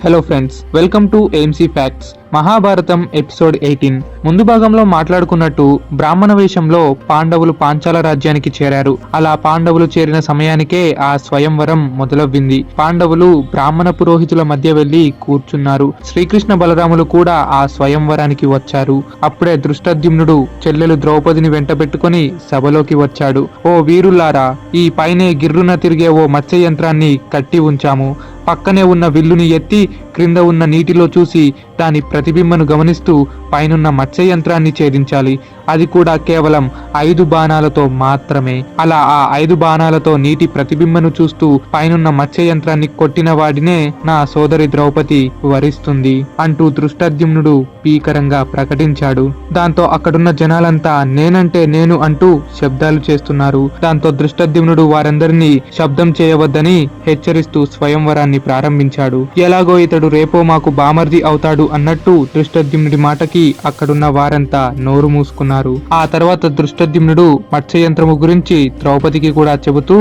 Hello friends, welcome to AMC facts. Mahabharatam episode 18. ముందు భాగంలో మాట్లాడుకున్నట్టు బ్రాహ్మణ వేషంలో పాండవులు పాంచాల రాజ్యానికి చేరారు. అలా పాండవులు చేరిన సమయానికే ఆ స్వయంవరం మొదలవ్వింది. పాండవులు బ్రాహ్మణ పురోహితుల మధ్య వెళ్లి కూర్చున్నారు. శ్రీకృష్ణ బలరాములు కూడా ఆ స్వయంవరానికి వచ్చారు. అప్పుడే దృష్టద్యుమ్నుడు చెల్లెలు ద్రౌపదిని వెంటబెట్టుకుని సభలోకి వచ్చాడు. ఓ వీరుల్లారా, ఈ పైనే గిర్రున తిరిగే ఓ మత్స్య యంత్రాన్ని కట్టి ఉంచాము. పక్కనే ఉన్న విల్లుని ఎత్తి క్రింద ఉన్న నీటిలో చూసి దాని ప్రతిబింబను గమనిస్తూ పైనున్న మత్స్య యంత్రాన్ని ఛేదించాలి. అది కూడా కేవలం 5 బాణాలతో మాత్రమే. అలా ఆ 5 బాణాలతో నీటి ప్రతిబింబను చూస్తూ పైనున్న మత్స్య యంత్రాన్ని కొట్టిన వాడినే నా సోదరి ద్రౌపది వరిస్తుంది అంటూ దృష్టద్యుమ్నుడు భీకరంగా ప్రకటించాడు. దాంతో అక్కడున్న జనాలంతా నేనంటే నేను అంటూ శబ్దాలు చేస్తున్నారు. దాంతో దృష్టద్యుమ్నుడు వారందరినీ శబ్దం చేయవద్దని హెచ్చరిస్తూ స్వయంవరాన్ని ప్రారంభించాడు. ఎలాగో ఇతడు రేపో మాకు బామర్ది అవుతాడు అన్నట్టు దృష్టద్యుమ్నుడి మాటకి అక్కడున్న వారంతా నోరు మూసుకున్నారు. ఆ తర్వాత దృష్టద్యుమ్నుడు మత్స్యయంత్రము గురించి ద్రౌపదికి కూడా చెబుతూ,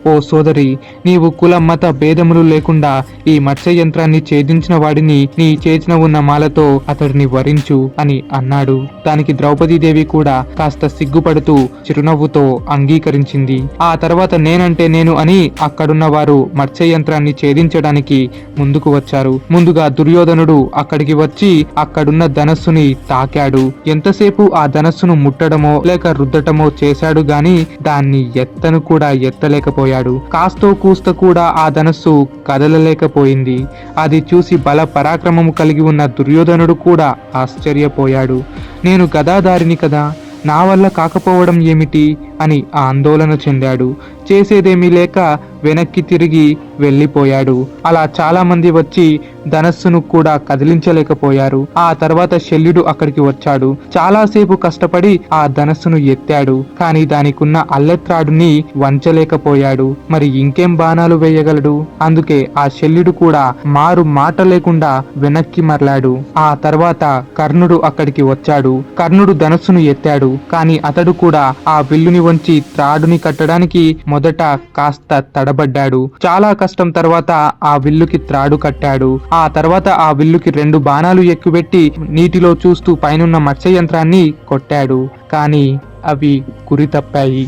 ఓ సోదరి, నీవు కుల మత భేదములు లేకుండా ఈ మత్స్య యంత్రాన్ని ఛేదించిన వాడిని నీ చేతిన ఉన్న మాలతో అతడిని వరించు అని అన్నాడు. దానికి ద్రౌపదీదేవి కూడా కాస్త సిగ్గుపడుతూ చిరునవ్వుతో అంగీకరించింది. ఆ తర్వాత నేనంటే నేను అని అక్కడున్న వారు మత్స్య యంత్రాన్ని ఛేదించడానికి ముందుకు వచ్చారు. ముందుగా దుర్యోధనుడు అక్కడికి వచ్చి అక్కడున్న ధనస్సుని తాకాడు. ఎంతసేపు ఆ ధనస్సును ముట్టడమో లేక రుద్దటమో చేశాడు గాని దాన్ని ఎత్తను కూడా ఎత్తలేకపోయాడు. కాస్తో కూస్త కూడా ఆ ధనస్సు కదలలేకపోయింది. అది చూసి బల పరాక్రమము కలిగి ఉన్న దుర్యోధనుడు కూడా ఆశ్చర్యపోయాడు. నేను గదాధారిని కదా, నా వల్ల కాకపోవడం ఏమిటి అని ఆందోళన చెందాడు. చేసేదేమీ లేక వెనక్కి తిరిగి వెళ్ళిపోయాడు. అలా చాలా మంది వచ్చి ధనస్సును కూడా కదిలించలేకపోయారు. ఆ తర్వాత శల్యుడు అక్కడికి వచ్చాడు. చాలాసేపు కష్టపడి ఆ ధనస్సును ఎత్తాడు. కానీ దానికున్న అల్లెత్రాడుని వంచలేకపోయాడు. మరి ఇంకేం బాణాలు వేయగలడు? అందుకే ఆ శల్యుడు కూడా మారు మాట లేకుండా వెనక్కి మరలాడు. ఆ తర్వాత కర్ణుడు అక్కడికి వచ్చాడు. కర్ణుడు ధనస్సును ఎత్తాడు. కానీ అతడు కూడా ఆ విల్లుని వంచి త్రాడుని కట్టడానికి మొదట కాస్త తడబడ్డాడు. చాలా కష్టం తర్వాత ఆ విల్లుకి త్రాడు కట్టాడు. ఆ తర్వాత ఆ విల్లుకి 2 బాణాలు ఎక్కుపెట్టి నీటిలో చూస్తూ పైనున్న మత్స్య యంత్రాన్ని కొట్టాడు. కానీ అవి గురి తప్పాయి.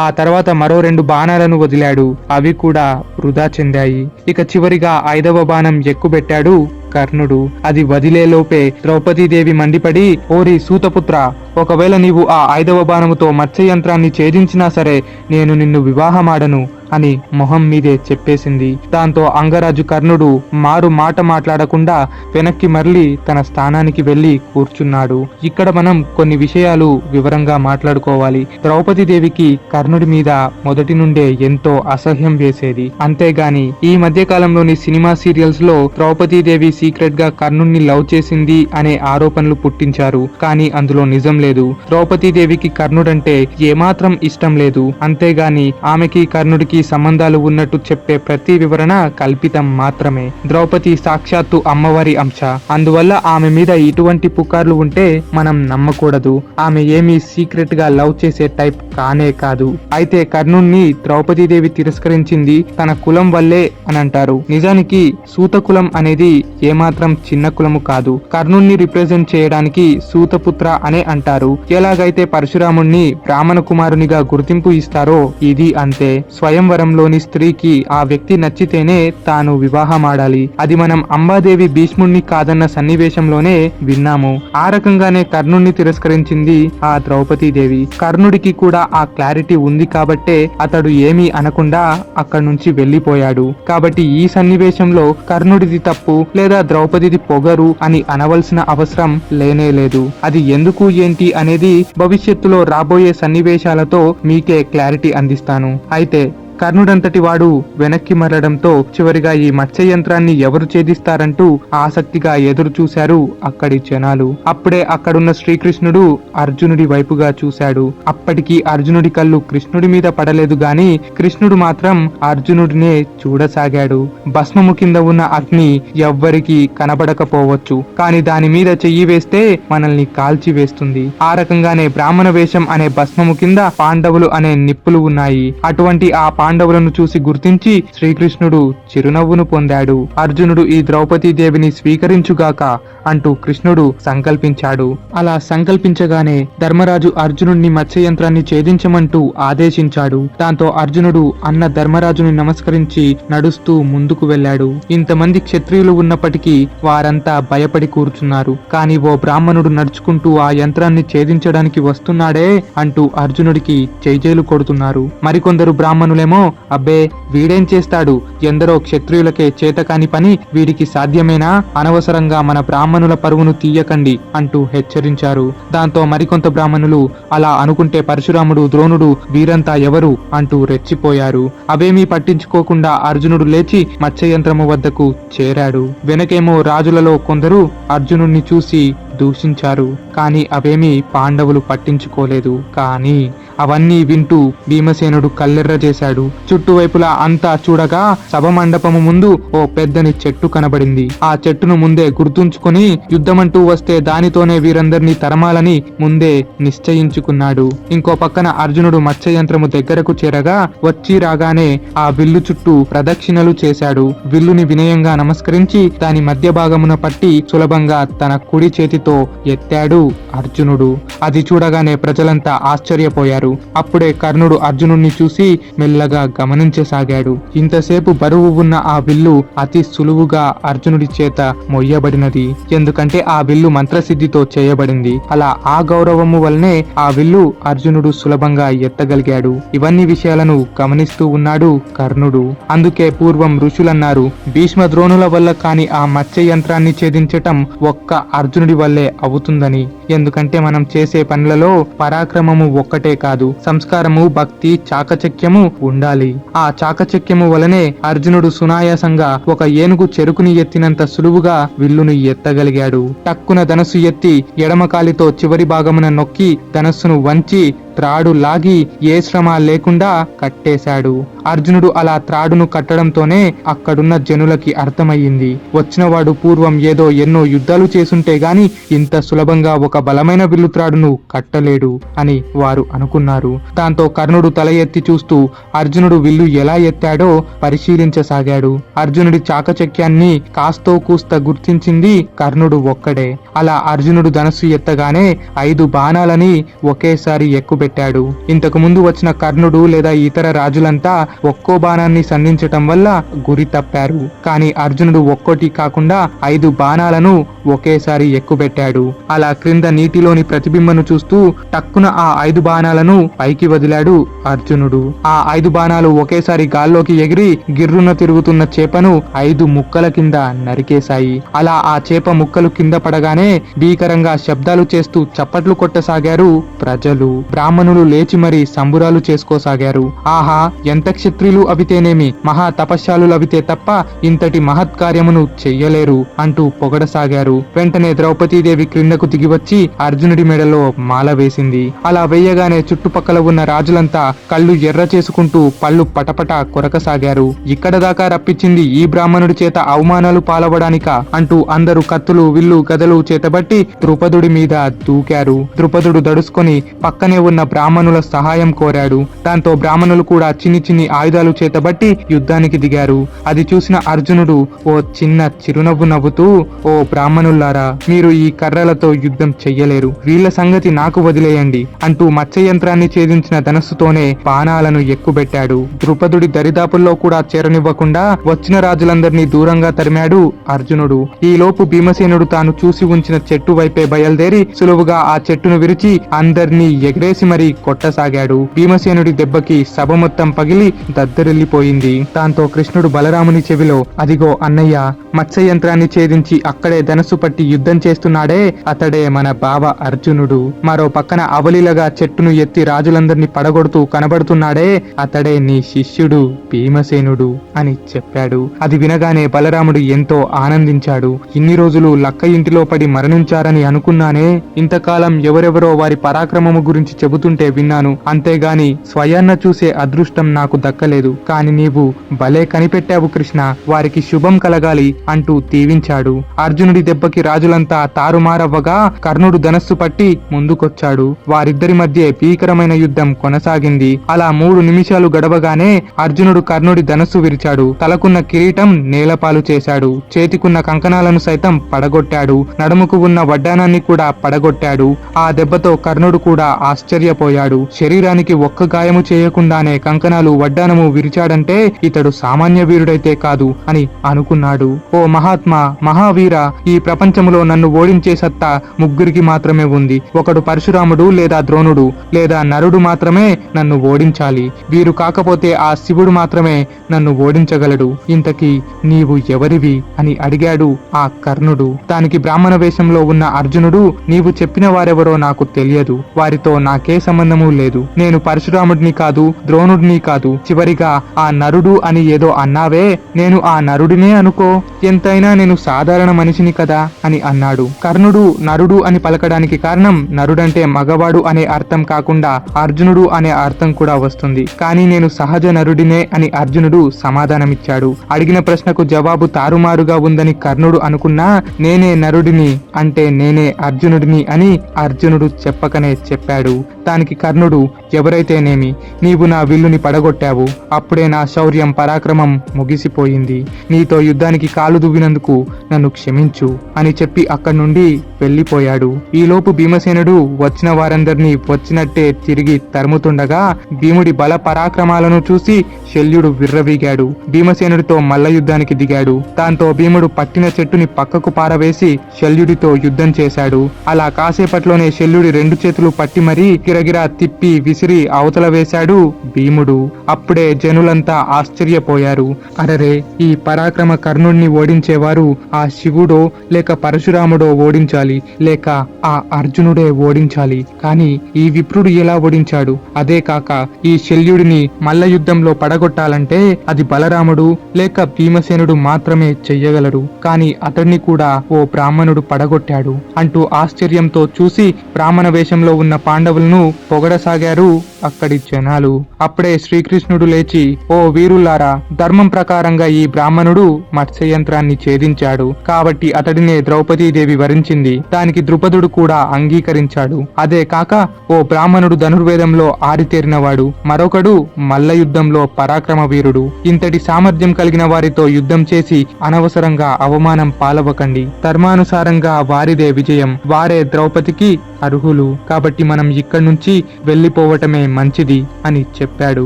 ఆ తర్వాత మరో 2 బాణాలను వదిలాడు. అవి కూడా వృధా చెందాయి. ఇక చివరిగా 5వ బాణం ఎక్కుబెట్టాడు కర్ణుడు. అది వదిలేలోపే ద్రౌపదీదేవి మండిపడి, ఓరి సూతపుత్ర, ఒకవేళ నీవు ఆ 5వ బాణముతో మత్స్య యంత్రాన్ని ఛేదించినా సరే నేను నిన్ను వివాహమాడను అని మొహం మీదే చెప్పేసింది. దాంతో అంగరాజు కర్ణుడు మారు మాట మాట్లాడకుండా వెనక్కి మరలి తన స్థానానికి వెళ్లి కూర్చున్నాడు. ఇక్కడ మనం కొన్ని విషయాలు వివరంగా మాట్లాడుకోవాలి. ద్రౌపదీదేవికి కర్ణుడి మీద మొదటి నుండే ఎంతో అసహ్యం వేసేది. అంతేగాని ఈ మధ్య కాలంలోని సినిమా సీరియల్స్ లో ద్రౌపదీదేవి సీక్రెట్ గా కర్ణుడిని లవ్ చేసింది అనే ఆరోపణలు పుట్టించారు. కానీ అందులో నిజం లేదు. ద్రౌపదీదేవికి కర్ణుడంటే ఏమాత్రం ఇష్టం లేదు. అంతేగాని ఆమెకి కర్ణుడికి సంబంధాలు ఉన్నట్టు చెప్పే ప్రతి వివరణ కల్పితం మాత్రమే. ద్రౌపది సాక్షాత్తు అమ్మవారి అంశ. అందువల్ల ఆమె మీద ఇటువంటి పుకార్లు ఉంటే మనం నమ్మకూడదు. ఆమె ఏమీ సీక్రెట్ గా లవ్ చేసే టైప్ కానే కాదు. అయితే కర్ణుణ్ణి ద్రౌపదీదేవి తిరస్కరించింది తన కులం వల్లే అని అంటారు. నిజానికి సూత కులం అనేది ఏమాత్రం చిన్న కులము కాదు. కర్ణుణ్ణి రిప్రజెంట్ చేయడానికి సూతపుత్ర అనే అంటారు. ఎలాగైతే పరశురాముణ్ణి బ్రాహ్మణ కుమారునిగా గుర్తింపు ఇస్తారో ఇది అంతే. స్వయంవరంలోని స్త్రీకి ఆ వ్యక్తి నచ్చితేనే తాను వివాహమాడాలి. అది మనం అంబాదేవి భీష్ముణ్ణి కాదన్న సన్నివేశంలోనే విన్నాము. ఆ రకంగానే కర్ణుణ్ణి తిరస్కరించింది ఆ ద్రౌపదీదేవి. కర్ణుడికి కూడా ఆ క్లారిటీ ఉంది కాబట్టే అతడు ఏమీ అనకుండా అక్కడి నుంచి వెళ్లిపోయాడు. కాబట్టి ఈ సన్నివేశంలో కర్ణుడిది తప్పు లేదా ద్రౌపదిది పొగరు అని అనవలసిన అవసరం లేనే లేదు. అది ఎందుకు ఏంటి అనేది భవిష్యత్తులో రాబోయే సన్నివేశాలతో మీకే క్లారిటీ అందిస్తాను. అయితే కర్ణుడంతటి వాడు వెనక్కి మరడంతో చివరిగా ఈ మత్స్య యంత్రాన్ని ఎవరు ఛేదిస్తారంటూ ఆసక్తిగా ఎదురు చూశారు అక్కడి జనాలు. అప్పుడే అక్కడున్న శ్రీకృష్ణుడు అర్జునుడి వైపుగా చూశాడు. అప్పటికి అర్జునుడి కళ్ళు కృష్ణుడి మీద పడలేదు గాని కృష్ణుడు మాత్రం అర్జునుడినే చూడసాగాడు. భస్మము కింద ఉన్న అగ్ని ఎవ్వరికి కనబడకపోవచ్చు, కానీ దాని మీద చెయ్యి వేస్తే మనల్ని కాల్చి వేస్తుంది. ఆ రకంగానే బ్రాహ్మణ వేషం అనే భస్మము కింద పాండవులు అనే నిప్పులు ఉన్నాయి. అటువంటి ఆ పాండవులను చూసి గుర్తించి శ్రీకృష్ణుడు చిరునవ్వును పొందాడు. అర్జునుడు ఈ ద్రౌపదీదేవిని స్వీకరించుగాక అంటూ కృష్ణుడు సంకల్పించాడు. అలా సంకల్పించగానే ధర్మరాజు అర్జునుడిని మత్స్యయంత్రాన్ని ఛేదించమంటూ ఆదేశించాడు. దాంతో అర్జునుడు అన్న ధర్మరాజుని నమస్కరించి నడుస్తూ ముందుకు వెళ్ళాడు. ఇంతమంది క్షత్రియులు ఉన్నప్పటికీ వారంతా భయపడి కూర్చున్నారు. కాని ఓ బ్రాహ్మణుడు నడుచుకుంటూ ఆ యంత్రాన్ని ఛేదించడానికి వస్తున్నాడే అంటూ అర్జునుడికి జైజేలు కొడుతున్నారు. మరికొందరు బ్రాహ్మణులేమో అబ్బే వీడేం చేస్తాడు, ఎందరో క్షత్రియులకే చేతకాని పని వీడికి సాధ్యమేనా, అనవసరంగా మన బ్రాహ్మణుల పరువును తీయకండి అంటూ హెచ్చరించారు. దాంతో మరికొంత బ్రాహ్మణులు అలా అనుకుంటే పరశురాముడు, ద్రోణుడు వీరంతా ఎవరు అంటూ రెచ్చిపోయారు. అవేమీ పట్టించుకోకుండా అర్జునుడు లేచి మత్స్యయంత్రము వద్దకు చేరాడు. వెనకేమో రాజులలో కొందరు అర్జునుడిని చూసి దూషించారు. కానీ అవేమీ పాండవులు పట్టించుకోలేదు. కానీ అవన్నీ వింటూ భీమసేనుడు కల్లెర్ర చేశాడు. చుట్టువైపులా అంతా చూడగా సభమండపము ముందు ఓ పెద్దని చెట్టు కనబడింది. ఆ చెట్టును ముందే గుర్తుంచుకుని యుద్ధమంటూ వస్తే దానితోనే వీరందరినీ తరమాలని ముందే నిశ్చయించుకున్నాడు. ఇంకో పక్కన అర్జునుడు మత్స్యయంత్రము దగ్గరకు చేరగా వచ్చి రాగానే ఆ విల్లు చుట్టూ ప్రదక్షిణలు చేశాడు. విల్లుని వినయంగా నమస్కరించి దాని మధ్య భాగమున పట్టి సులభంగా తన కుడి చేతితో ఎత్తాడు అర్జునుడు. అది చూడగానే ప్రజలంతా ఆశ్చర్యపోయారు. అప్పుడే కర్ణుడు అర్జునుడిని చూసి మెల్లగా గమనించసాగాడు. ఇంతసేపు బరువు ఉన్న ఆ విల్లు అతి సులువుగా అర్జునుడి చేత మొయ్యబడినది. ఎందుకంటే ఆ విల్లు మంత్రసిద్ధితో చేయబడింది. అలా ఆ గౌరవము వల్లనే ఆ విల్లు అర్జునుడు సులభంగా ఎత్తగలిగాడు. ఇవన్నీ విషయాలను గమనిస్తూ ఉన్నాడు కర్ణుడు. అందుకే పూర్వం ఋషులన్నారు, భీష్మ ద్రోణుల వల్ల కాని ఆ మత్స్య యంత్రాన్ని ఛేదించటం ఒక్క అర్జునుడి వల్లే అవుతుందని. ఎందుకంటే మనం చేసే పనులలో పరాక్రమము ఒక్కటే కాదు, సంస్కారము, భక్తి, చాకచక్యము ఉండాలి. ఆ చాకచక్యము వలనే అర్జునుడు సునాయాసంగా ఒక ఏనుగు చెరుకుని ఎత్తినంత సులువుగా విల్లును ఎత్తగలిగాడు. టక్కున ధనస్సు ఎత్తి ఎడమ కాలితో చివరి భాగమున నొక్కి ధనస్సును వంచి త్రాడు లాగి ఏ శ్రమ లేకుండా కట్టేశాడు. అర్జునుడు అలా త్రాడును కట్టడంతోనే అక్కడున్న జనులకి అర్థమయ్యింది, వచ్చినవాడు పూర్వం ఏదో ఎన్నో యుద్ధాలు చేసుంటే గాని ఇంత సులభంగా ఒక బలమైన విల్లు త్రాడును కట్టలేడు అని వారు అనుకున్నారు. దాంతో కర్ణుడు తల ఎత్తి చూస్తూ అర్జునుడు విల్లు ఎలా ఎత్తాడో పరిశీలించసాగాడు. అర్జునుడి చాకచక్యాన్ని కాస్తో కూస్త గుర్తించింది కర్ణుడు ఒక్కడే. అలా అర్జునుడు ధనస్సు ఎత్తగానే 5 బాణాలని ఒకేసారి ఎక్కుబెట్టాడు. ఇంతకు ముందు వచ్చిన కర్ణుడు లేదా ఇతర రాజులంతా ఒక్కో బాణాన్ని సంధించటం వల్ల గురి తప్పారు. కానీ అర్జునుడు ఒక్కోటి కాకుండా 5 బాణాలను ఒకేసారి ఎక్కుబెట్టాడు. అలా క్రింద నీటిలోని ప్రతిబింబను చూస్తూ టక్కున ఆ 5 బాణాలను పైకి వదిలాడు అర్జునుడు. ఆ 5 బాణాలు ఒకేసారి గాల్లోకి ఎగిరి గిర్రున తిరుగుతున్న చేపను 5 ముక్కల కింద నరికేశాయి. అలా ఆ చేప ముక్కలు కింద పడగానే భీకరంగా శబ్దాలు చేస్తూ చప్పట్లు కొట్టసాగారు ప్రజలు. బ్రాహ్మణులు లేచి మరీ సంబురాలు చేసుకోసాగారు. ఆహా, ఎంత క్షత్రియులు అవితేనేమి, మహా తపశ్శాలులు అవితే తప్ప ఇంతటి మహత్కార్యమును చెయ్యలేరు అంటూ పొగడసాగారు. వెంటనే ద్రౌపదీదేవి క్రిందకు దిగివచ్చి అర్జునుడి మెడలో మాల వేసింది. అలా వేయగానే చుట్టుపక్కల ఉన్న రాజులంతా కళ్ళు ఎర్ర చేసుకుంటూ పళ్ళు పటపట కొరకసాగారు. ఇక్కడ దాకా రప్పించింది ఈ బ్రాహ్మణుడి చేత అవమానాలు పాలవడానిక అంటూ అందరూ కత్తులు, విల్లు, గదలు చేతబట్టి ద్రుపదుడి మీద దూకారు. ద్రుపదుడు దడుసుకొని పక్కనే ఉన్న బ్రాహ్మణుల సహాయం కోరాడు. దాంతో బ్రాహ్మణులు కూడా చిన్ని చిన్ని ఆయుధాలు చేతబట్టి యుద్ధానికి దిగారు. అది చూసిన అర్జునుడు ఓ చిన్న చిరునవ్వు నవ్వుతూ, ఓ బ్రాహ్మణుల్లారా, మీరు ఈ కర్రలతో యుద్ధం చెయ్యలేరు, వీళ్ల సంగతి నాకు వదిలేయండి అంటూ మత్స్యయంత్రాన్ని ఛేదించిన ధనస్సుతోనే బాణాలను ఎక్కుబెట్టాడు. ద్రుపదుడి దరిదాపుల్లో కూడా చేరనివ్వకుండా వచ్చిన రాజులందరినీ దూరంగా తరిమాడు అర్జునుడు. ఈలోపు భీమసేనుడు తాను చూసి ఉంచిన చెట్టు వైపే బయలుదేరి సులువుగా ఆ చెట్టును విరిచి అందరినీ ఎగరేసి మరీ కొట్టసాగాడు. భీమసేనుడి దెబ్బకి సభ మొత్తం పగిలి దద్దరిల్లిపోయింది. దాంతో కృష్ణుడు బలరాముని చెవిలో, అదిగో అన్నయ్య, మత్స్యయంత్రాన్ని ఛేదించి అక్కడే ధనస్సు పట్టి యుద్ధం చేస్తున్నాడే అతడే మన బావ అర్జునుడు. మరో పక్కన అవలీలగా చెట్టును ఎత్తి రాజులందరినీ పడగొడుతూ కనబడుతున్నాడే అతడే నీ శిష్యుడు భీమసేనుడు అని చెప్పాడు. అది వినగానే బలరాముడు ఎంతో ఆనందించాడు. ఇన్ని రోజులు లక్క ఇంటిలో పడి మరణించారని అనుకున్నానే. ఇంతకాలం ఎవరెవరో వారి పరాక్రమము గురించి చెబుతుంటే విన్నాను, అంతేగాని స్వయాన్న చూసే అదృష్టం నాకు దక్కలేదు. కాని నీవు భలే కనిపెట్టావు కృష్ణ, వారికి శుభం కలగాలి అంటూ దీవించాడు. అర్జునుడి దెబ్బకి రాజులంతా తారుమారవ్వగా కర్ణుడు ధనస్సు పట్టి ముందుకొచ్చాడు. వారిద్దరి మధ్య భీకరమైన యుద్ధం కొనసాగింది. అలా 3 నిమిషాలు గడవగానే అర్జునుడు కర్ణుడి ధనస్సు విరిచాడు. తలకున్న కిరీటం నేలపాలు చేశాడు. చేతికున్న కంకణాలను సైతం పడగొట్టాడు. నడుముకు ఉన్న వడ్డానాన్ని కూడా పడగొట్టాడు. ఆ దెబ్బతో కర్ణుడు కూడా ఆశ్చర్యపోయాడు. శరీరానికి ఒక్క గాయము చేయకుండానే కంకణాలు వడ్డానము విరిచాడంటే ఇతడు సామాన్య వీరుడైతే కాదు అని అనుకున్నాడు. ఓ మహాత్మా, మహావీర, ఈ ప్రపంచములో నన్ను ఓడించే సత్తా ముగ్గురికి మాత్రమే ఉంది. ఒకడు పరశురాముడు లేదా ద్రోణుడు లేదా నరుడు మాత్రమే నన్ను ఓడించాలి. వీరు కాకపోతే ఆ శివుడు మాత్రమే నన్ను ఓడించగలడు. ఇంతకీ నీవు ఎవరివి అని అడిగాడు ఆ కర్ణుడు. దానికి బ్రాహ్మణ వేషంలో ఉన్న అర్జునుడు, నీవు చెప్పిన వారెవరో నాకు తెలియదు. వారితో నాకే సంబంధము లేదు. నేను పరశురాముడిని కాదు, ద్రోణుడిని కాదు. చివరిగా ఆ నరుడు అని ఏదో అన్నావే, నేను ఆ నరుడినే అనుకో. ఎంతైనా నేను సాధారణ మనిషిని కదా అని అన్నాడు. కర్ణుడు నరుడు అని పలకడానికి కారణం నరుడంటే మగవాడు అనే అర్థం కాకుండా అర్జునుడు అనే అర్థం కూడా వస్తుంది. కానీ నేను సహజ నరుడినే అని అర్జునుడు సమాధానమిచ్చాడు. అడిగిన ప్రశ్నకు జవాబు తారుమారుగా ఉందని కర్ణుడు అనుకున్నా, నేనే నరుడిని అంటే నేనే అర్జునుడిని అని అర్జునుడు చెప్పకనే చెప్పాడు. దానికి కర్ణుడు, ఎవరైతేనేమి, నీవు నా విల్లుని పడగొట్టావు. అప్పుడే నా శౌర్యం పరాక్రమం ముగిసిపోయింది. నీతో యుద్ధానికి కాలు దువ్వినందుకు నన్ను క్షమించు అని చెప్పి అక్కడి నుండి వెళ్లిపోయాడు. ఈలోపు భీమసేనుడు వచ్చిన వారందరినీ వచ్చినట్టే తిరిగి తరుముతుండగా భీముడి బల పరాక్రమాలను చూసి శల్యుడు విర్రవీగాడు. భీమసేనుడితో మల్ల యుద్ధానికి దిగాడు. దాంతో భీముడు పట్టిన చెట్టుని పక్కకు పారవేసి శల్యుడితో యుద్ధం చేశాడు. అలా కాసేపట్లోనే శల్యుడి 2 చేతులు పట్టి మరీ గిరగిరా తిప్పి విసిరి అవతల వేశాడు భీముడు. అప్పుడే జనులంతా ఆశ్చర్యపోయారు. అరరే, ఈ పరాక్రమ కర్ణుణ్ణి ఓడించేవారు ఆ శివుడో లేక పరశురాముడో ఓడించాలి, లేక ఆ అర్జునుడే ఓడించాలి. కానీ ఈ విప్రుడు ఎలా ఓడించాడు? అదే కాక ఈ శల్యుడిని మల్ల యుద్ధంలో పడగొట్టాలంటే అది బలరాముడు లేక భీమసేనుడు మాత్రమే చెయ్యగలరు. కానీ అతడిని కూడా ఓ బ్రాహ్మణుడు పడగొట్టాడు అంటూ ఆశ్చర్యంతో చూసి బ్రాహ్మణ వేషంలో ఉన్న పాండవులను పొగడసాగారు అక్కడి జనాలు. అప్పుడే శ్రీకృష్ణుడు లేచి, ఓ వీరులారా, ధర్మం ప్రకారంగా ఈ బ్రాహ్మణుడు మత్స్యయంత్రాన్ని ఛేదించాడు కాబట్టి అతడినే ద్రౌపదీదేవి వరించింది. దానికి ద్రుపదుడు కూడా అంగీకరించాడు. అదే కాక ఓ బ్రాహ్మణుడు ధనుర్వేదంలో ఆరితేరినవాడు, మరొకడు మల్ల యుద్ధంలో పరాక్రమ వీరుడు. ఇంతటి సామర్థ్యం కలిగిన వారితో యుద్ధం చేసి అనవసరంగా అవమానం పాలవకండి. ధర్మానుసారంగా వారిదే విజయం. వారే ద్రౌపదికి అర్హులు. కాబట్టి మనం ఇక్కడి నుంచి వెళ్లిపోవటమే మంచిది అని చెప్పాడు.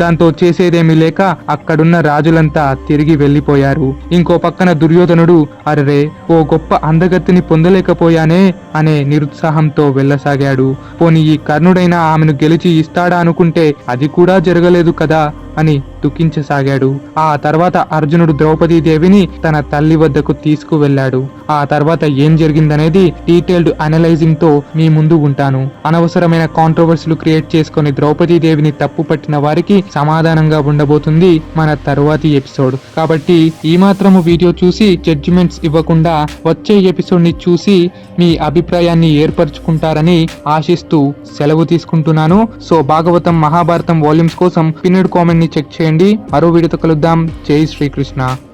దాంతో చేసేదేమీ లేక అక్కడున్న రాజులంతా తిరిగి వెళ్లిపోయారు. ఇంకో పక్కన దుర్యోధనుడు, అరే, ఓ గొప్ప అందగత్తిని పొందలేకపోయానే అనే నిరుత్సాహంతో వెళ్లసాగాడు. పోనీ ఈ కర్ణుడైనా ఆమెను గెలిచి ఇస్తాడా అనుకుంటే అది కూడా జరగలేదు కదా అని దుఃఖించసాగాడు. ఆ తర్వాత అర్జునుడు ద్రౌపదీదేవిని తన తల్లి వద్దకు తీసుకువెళ్లాడు. ఆ తర్వాత ఏం జరిగిందనేది డీటెయిల్డ్ అనలైజింగ్ తో మీ ముందు ఉంటాను. అనవసరమైన కాంట్రవర్సీలు క్రియేట్ చేసుకుని ద్రౌపదీదేవిని తప్పు పట్టిన వారికి సమాధానంగా ఉండబోతుంది మన తరువాతి ఎపిసోడ్. కాబట్టి ఈ మాత్రము వీడియో చూసి జడ్జిమెంట్స్ ఇవ్వకుండా వచ్చే ఎపిసోడ్ ని చూసి మీ అభిప్రాయాన్ని ఏర్పరచుకుంటారని ఆశిస్తూ సెలవు తీసుకుంటున్నాను. సో భాగవతం మహాభారతం వాల్యూమ్స్ కోసం పిన్నెడ్ కామెంట్ ని చెక్ చేయండి. మరో వీడియోతో కలుద్దాం. జై శ్రీకృష్ణ.